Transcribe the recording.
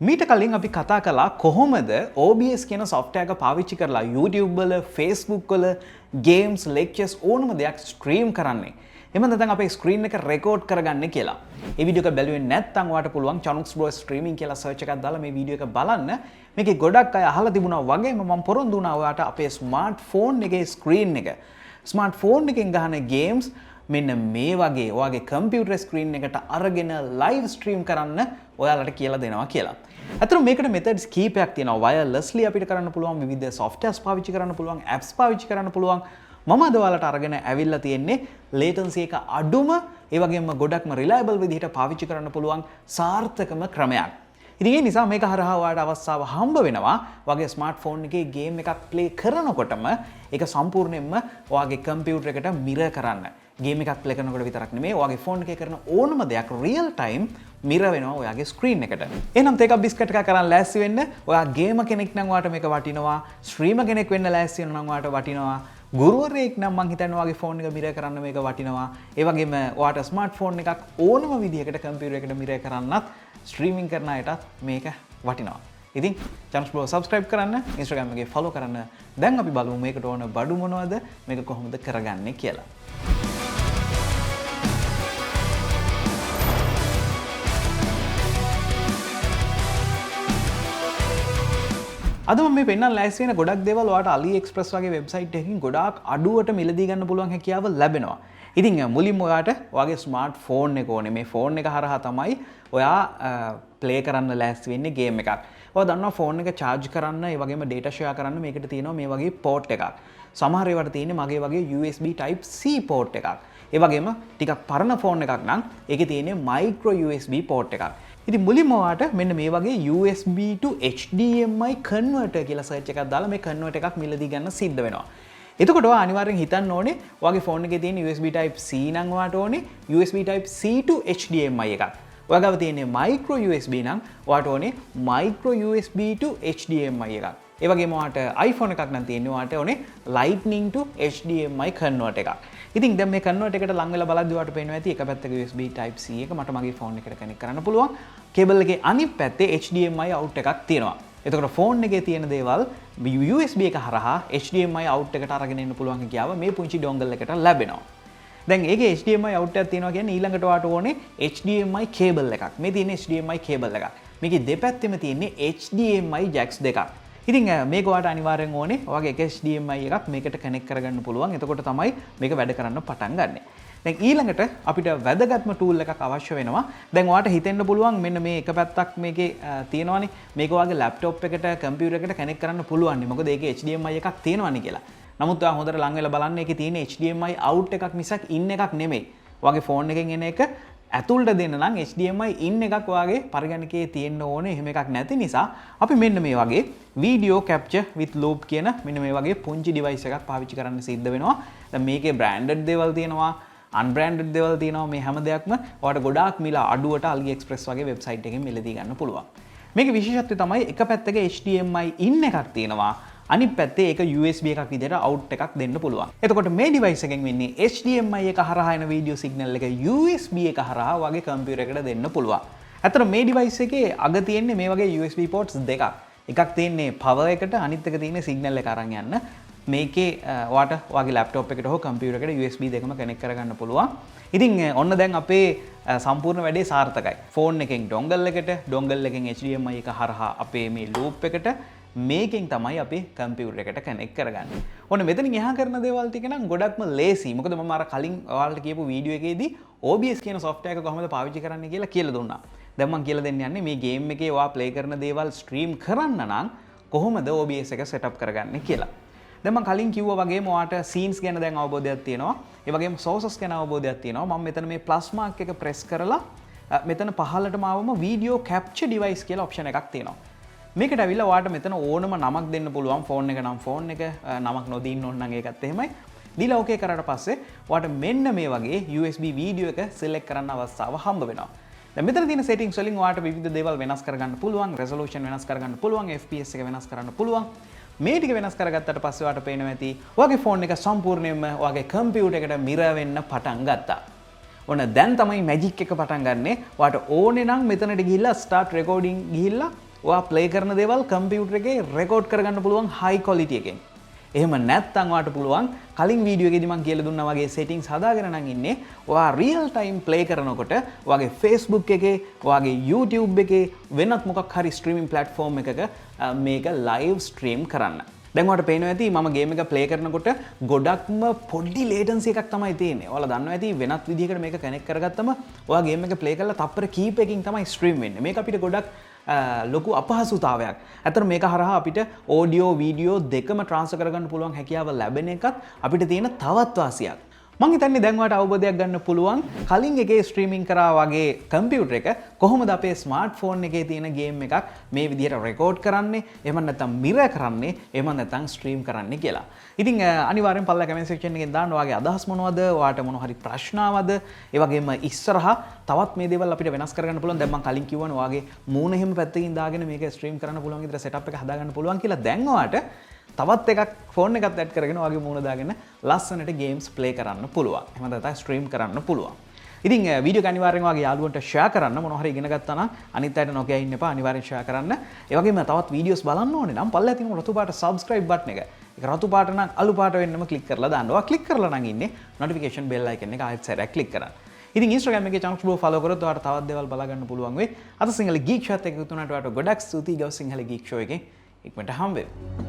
මීට කලින් අපි කතා කළා කොහොමද OBS කියන software එක පාවිච්චි කරලා YouTube වල, Facebook වල games, lectures ඕනම දෙයක් stream කරන්නේ. එහෙම නැත්නම් අපේ screen එක record කරගන්නේ කියලා. මේ වීඩියෝ එක බැලුවේ නැත්නම් ඔයාලට පුළුවන් Chanux Bro streaming කියලා search එකක් දාලා මේ වීඩියෝ එක බලන්න. මේකේ ගොඩක් අය අහලා තිබුණා වගේම මම පොරොන්දු වුණා ඔයාලට අපේ smartphone එකේ screen එක. smartphone එකෙන් ගහන games මෙන්න මේ වගේ ඔයාගේ computer screen එකට අරගෙන live stream කරන්න ඔයාලට කියලා දෙනවා කියලා. අතන මේකට methods කීපයක් තියෙනවා. wirelessly අපිට කරන්න පුළුවන්, විවිධ softwares පාවිච්චි කරන්න පුළුවන්, apps පාවිච්චි කරන්න පුළුවන්. මම අද ඔයාලට අරගෙන ඇවිල්ලා තියෙන්නේ latency එක අඩුම, ඒ වගේම ගොඩක්ම reliable විදිහට පාවිච්චි කරන්න පුළුවන් සාර්ථකම ක්‍රමයක්. ඉතින් ඒ නිසා මේක හරහා ඔයාලට අවස්ථාව හම්බ වෙනවා ඔයාගේ ස්මාර්ට්ෆෝන් එකේ ගේම් එකක් ප්ලේ කරනකොටම ඒක සම්පූර්ණයෙන්ම ඔයාගේ කම්පියුටර් එකට මිරර් කරන්න. ගේම් එකක් ප්ලේ කරනකොට විතරක් නෙමෙයි ඔයාගේ ෆෝන් එකේ කරන ඕනම දෙයක් රියල් ටයිම් මිරර් වෙනවා ඔයාගේ ස්ක්‍රීන් එකට. එහෙනම් තේක බිස්කට් එකක් කරන් ලෑස්ති වෙන්න. ඔයා ගේම කෙනෙක් නම් ඔයාට මේක වටිනවා. ස්ට්‍රීමර් කෙනෙක් වෙන්න ලෑස්ති වෙනවා නම් ඔයාට වටිනවා. ගුරුවරයෙක් නම් මං හිතන්නේ ඔයාගේ ෆෝන් එක මිරර් කරන්න මේක වටිනවා. ඒ වගේම ඔයාට ස්මාර්ට්ෆෝන් එකක් ඕනම විදිහකට කම්පියුටර් එකට මිරර් කරන්නත් ස්ට්‍රීමින් කරන අයටත් මේක වටිනවා. ඉතින් Chanux Bro subscribe කරන්න, Instagram එකේ follow කරන්න. දැන් අපි බලමු මේකට ඕන බඩු මොනවද, මේක කොහොමද කරගන්නේ කියලා. අද මම මේ පෙන්නන්න ලෑස්ති වෙන ගොඩක් දේවල් ඔයාලට AliExpress වගේ වෙබ්සයිට් එකකින් ගොඩාක් අඩුවට මිලදී ගන්න පුළුවන් හැකියාව ලැබෙනවා. ඉතින් මුලින්ම ඔයාට ඔයාගේ ස්මාර්ට්ෆෝන් එක ඕනේ. මේ ෆෝන් එක හරහා තමයි ඔයා ප්ලේ කරන්න ලෑස්ති වෙන්නේ ගේම් එකක්. ඔයා දන්නවා ෆෝන් එක charge කරන්න, ඒ වගේම data share කරන්න මේකට තියෙනවා මේ වගේ port එකක්. සමහර ඒවාට තියෙන්නේ මගේ වගේ USB type C port එකක්. ඒ වගේම ටිකක් පරණ ෆෝන් එකක් නම් ඒකේ තියෙන්නේ micro USB port එකක්. ඉතින් මුලින්ම ඔයාට මෙන්න මේ වගේ USB to HDMI converter කියලා search එකක් දාලා මේ converter එකක් මිලදී ගන්න සිද්ධ වෙනවා. එතකොට ඔයා අනිවාර්යෙන් හිතන්න ඕනේ ඔයාගේ ෆෝන් එකේ තියෙන USB type C නම් ඔයාට ඕනේ USB type C to HDMI එකක්. ඔයා ගාව තියෙන්නේ micro USB නම් ඔයාට ඕනේ micro USB to HDMI එකක්. ඒ වගේම ඔයාට iPhone එකක් නම් තියෙන්නේ ඔයාට ඕනේ Lightning to HDMI converter එකක්. ඉතින් දැන් මේ converter එකට ලං වෙලා බලද්දී ඔයාට පේනවා ඇති එක පැත්තක USB type C එක මට මගේ ෆෝන් එකට කනෙක්ට් කරන්න පුළුවන්. කේබල් එකේ අනිත් පැත්තේ HDMI out එකක් තියෙනවා. එතකොට ෆෝන් එකේ තියෙන දේවල් USB එක හරහා HDMI out එකට අරගෙන එන්න පුළුවන් කියාව මේ පුංචි dongle එකට ලැබෙනවා. දැන් ඒකේ HDMI out එකක් තියෙනවා කියන්නේ ඊළඟට ඔයාට ඕනේ HDMI cable එකක්. මේ තියෙන HDMI cable එකක්. මේකේ දෙපැත්තෙම තියෙන්නේ HDMI jacks දෙකක්. ඉතින් මේක ඔයාට අනිවාර්යෙන් ඕනේ ඔයාගේ එක HDMI එකක් මේකට කනෙක්ට් කරගන්න පුළුවන්. එතකොට තමයි මේක වැඩ කරන්න පටන් ගන්නෙ. දැන් ඊළඟට අපිට වැදගත්ම tool එකක් අවශ්‍ය වෙනවා. දැන් ඔයාට හිතෙන්න පුළුවන් මෙන්න මේ එක පැත්තක් මේකේ තියෙනවානේ. මේක ඔයාගේ laptop එකට, computer එකට කනෙක්ට් කරන්න පුළුවන් නේ. මොකද ඒකේ HDMI එකක් තියෙනවානේ කියලා. නමුත් ඔයා හොඳට ලං වෙලා බලන්න ඒකේ තියෙන HDMI out එකක් මිසක් in එකක් නෙමෙයි. ඔයාගේ ෆෝන් එකෙන් එන එක ඇතුළට දෙන්න නම් HDMI in එකක් ඔයාගේ පරිගණකයේ තියෙන්න ඕනේ. එහෙම එකක් නැති නිසා අපි මෙන්න මේ වගේ video capture with loop කියන මෙන්න මේ වගේ පුංචි device එකක් පාවිච්චි කරන්න සිද්ධ වෙනවා. දැන් මේකේ branded දේවල් තියෙනවා, unbranded දේවල් තියෙනවා. මේ හැම දෙයක්ම ඔයාලට ගොඩාක් මිල අඩුවට AliExpress වගේ වෙබ්සයිට් එකකින් මිලදී ගන්න පුළුවන්. මේකේ විශේෂත්වය තමයි එක පැත්තක HDMI in එකක් තියෙනවා. අනිත් පැත්තේ ඒක USB එකක් විදිහට out එකක් දෙන්න පුළුවන්. එතකොට මේ device එකෙන් වෙන්නේ HDMI එක හරහා එන video signal එක USB එක හරහා වගේ computer එකට දෙන්න පුළුවන්. අතන මේ device එකේ අග තියෙන්නේ මේ වගේ USB ports දෙකක්. එකක් තියෙන්නේ power එකට, අනිත් එක තියෙන්නේ signal එක අරන් යන්න. මේකේ ඔයාට ඔයාගේ laptop එකට හෝ computer එකට USB දෙකම connect කරගන්න පුළුවන්. ඉතින් ඔන්න දැන් අපේ සම්පූර්ණ වැඩේ සාර්ථකයි. ෆෝන් එකෙන් dongle එකට, dongle එකෙන් HDMI එක හරහා අපේ මේ loop එකට මේකෙන් තමයි අපි කම්පියුටර් එකට කනෙක්ට් කරගන්නේ. ඔන්න මෙතනින් එහා කරන දේවල් ටික නම් ගොඩක්ම ලේසි. මොකද මම අර කලින් ඔයාලට කියපු වීඩියෝ එකේදී OBS කියන software එක කොහොමද පාවිච්චි කරන්නේ කියලා කියලා දුන්නා. දැන් මම කියලා දෙන්න යන්නේ මේ ගේම් එකේ ඔයා ප්ලේ කරන දේවල් ස්ට්‍රීම් කරන්න නම් කොහොමද OBS එක සෙටප් කරගන්නේ කියලා. දැන් මම කලින් කිව්වා වගේම ඔයාට scenes ගැන දැන් අවබෝධයක් තියෙනවා. ඒ වගේම sources ගැන අවබෝධයක් තියෙනවා. මම මෙතන මේ plus mark එක press කරලා මෙතන පහළටම ආවම video capture device කියලා option එකක් තියෙනවා. මේකට ඇවිල්ලා ඔයාට මෙතන ඕනම නමක් දෙන්න පුළුවන්. ෆෝන් එක නම් ෆෝන් එක, නමක් නොදින්න ඕන නම් ඒකත් එහෙමයි. දීලා ඕකේ කරාට පස්සේ ඔයාට මෙන්න මේ වගේ USB වීඩියෝ එක සිලෙක්ට් කරන්න අවස්ථාව හම්බ වෙනවා. දැන් මෙතන තියෙන settings වලින් ඔයාට විවිධ දේවල් වෙනස් කරගන්න පුළුවන්. resolution වෙනස් කරගන්න පුළුවන්, FPS එක වෙනස් කරන්න පුළුවන්. මේ ටික වෙනස් කරගත්තට පස්සේ ඔයාට පේනවා ඇති ඔයාගේ ෆෝන් එක සම්පූර්ණයෙන්ම ඔයාගේ කම්පියුටර් එකට මිරර් වෙන්න පටන් ගත්තා. ඔන්න දැන් තමයි මැජික් එක පටන් ගන්නෙ. ඔයාට ඕනේ නම් මෙතනට ගිහිල්ලා start recording ගිහිල්ලා ඔයා ප්ලේ කරන දේවල් කම්පියුටර් එකේ රෙකෝඩ් කරගන්න පුළුවන් high quality එකෙන්. එහෙම නැත්නම් ඔයාට පුළුවන් කලින් වීඩියෝ එකේදී මම කියලා දුන්නා වගේ settings හදාගෙන නම් ඉන්නේ ඔයා real time play කරනකොට ඔයාගේ Facebook එකේ ඔයාගේ YouTube එකේ වෙනත් මොකක් හරි streaming platform එකක මේක live stream කරන්න. දැන් ඔයාලට පේනවා ඇති මම ගේම් එක play කරනකොට ගොඩක්ම පොඩි latency එකක් තමයි තියෙන්නේ. ඔයාලා දන්නවා ඇති වෙනත් විදිහකට මේක connect කරගත්තම ඔයා ගේම් එක play කරලා තප්පර කීපයකින් තමයි stream වෙන්නේ. මේක අපිට ගොඩක් ලොකු අපහසුතාවයක්. ඇත්තට මේක හරහා අපිට ඕඩියෝ වීඩියෝ දෙකම ට්‍රාන්ස්ෆර් කරගන්න පුළුවන් හැකියාව ලැබෙන එකත් අපිට තියෙන තවත් වාසියක්. මං හිතන්නේ දැන් ඔයාලට අවබෝධයක් ගන්න පුළුවන් කලින් එකේ ස්ට්‍රීමින් කරා වගේ කම්පියුටර් එක කොහොමද අපේ ස්මාර්ට්ෆෝන් එකේ තියෙන ගේම් එකක් මේ විදිහට රෙකෝඩ් කරන්නේ, එහෙම නැත්නම් මිරර් කරන්නේ, එහෙම නැත්නම් ස්ට්‍රීම් කරන්නේ කියලා. ඉතින් අනිවාර්යෙන් පල්ලා කමෙන්ට් සෙක්ෂන් එකෙන් දාන්න ඔයාගේ අදහස් මොනවද? ඔයාට මොන හරි ප්‍රශ්න ආවද? ඒ වගේම ඉස්සරහා තවත් මේ දේවල් අපිට වෙනස් කරගන්න පුළුවන්. දැන් මං කලින් කිව්වනේ ඔයාගේ මූණ එහෙම පැත්තකින් දාගෙන මේක ස්ට්‍රීම් කරන්න පුළුවන් විදිහට සෙටප් එක හදාගන්න පුළුවන් කියලා. දැන් ඔයාට තවත් එකක් ෆෝන් එකත් ඇඩ් කරගෙන ඔයාගේ මූණ දාගෙන ලස්සනට ගේම්ස් ප්ලේ කරන්න පුළුවන්. එහෙම නැත්නම් ස්ට්‍රීම් කරන්න පුළුවන්. ඉතින් වීඩියෝ එක අනිවාර්යෙන් ඔයාගේ යාළුවන්ට ෂෙයා කරන්න. මොනවා හරි ඉගෙන ගත්තා නම් අනිත් අයට නොකිය ඉන්න එපා. අනිවාර්යෙන් ෂෙයා කරන්න. ඒ වගේම තවත් වීඩියෝස් බලන්න ඕනේ නම් පල්ලෙහා තියෙන රතු පාට subscribe button එක. ඒක රතු පාට නම් අලු පාට වෙන්නම ක්ලික් කරලා දාන්න. ඔයා ක්ලික් කරලා නම් ඉන්නේ notification bell icon එක ආයෙත් සැරයක් ක්ලික් කරන්න. ඉතින් Instagram එකේ Chanux Bro follow කරොත් ඔයාලට තවත් දේවල් බලා ගන්න පුළුවන් වෙයි. අද සිංහල Geek Show එකත් එක්ක තුනට ඔයාලට ගොඩක් ස්තුතියි ගව සිංහල Geek Show එකේ ඉක්මනට හම්බ වෙමු.